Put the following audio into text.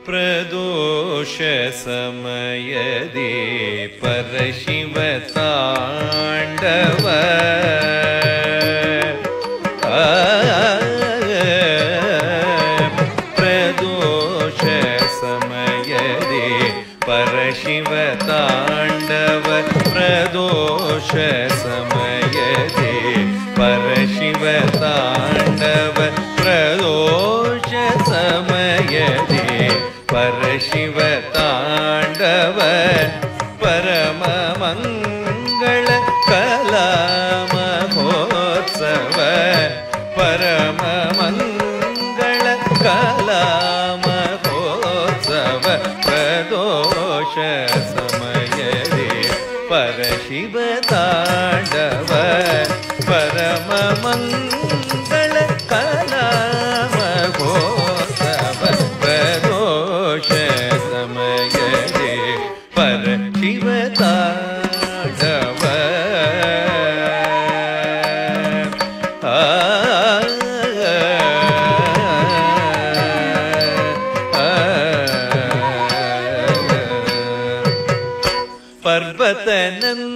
ಪ್ರದೋಷ ಸಮಯದಿ ಪರಶಿವ ತಾಂಡವ ಪ್ರದೋಷ ಸಮಯದಿ ಪರಶಿವ ತಾಂಡವ ಪ್ರದೋಷ ಸಮಯದಿ ಪರಶಿವ ತಾಂಡವ ಪ್ರದೋಷ ಸಮಯದಿ ಪರಶಿವ ತಾಂಡವ ಪರಮ ಮಂಗಳ ಕಲಾ ಮಹೋತ್ಸವ ಪರಮ ಮಂಗಳ ಕಲಾ ಮಹೋತ್ಸವ ಪ್ರದೋಷ ಸಮಯದಿ ಪರಶಿವ ತಾಂಡವ ಪರಮ ಮಂಗಳ ಕಲಾ ಮಹೋತ್ಸವ ಪ್ರದೋಷ ಸಮಯದಿ ಪರಶಿವ ತಾಂಡವ ಪರ್ವತ ನಂದನ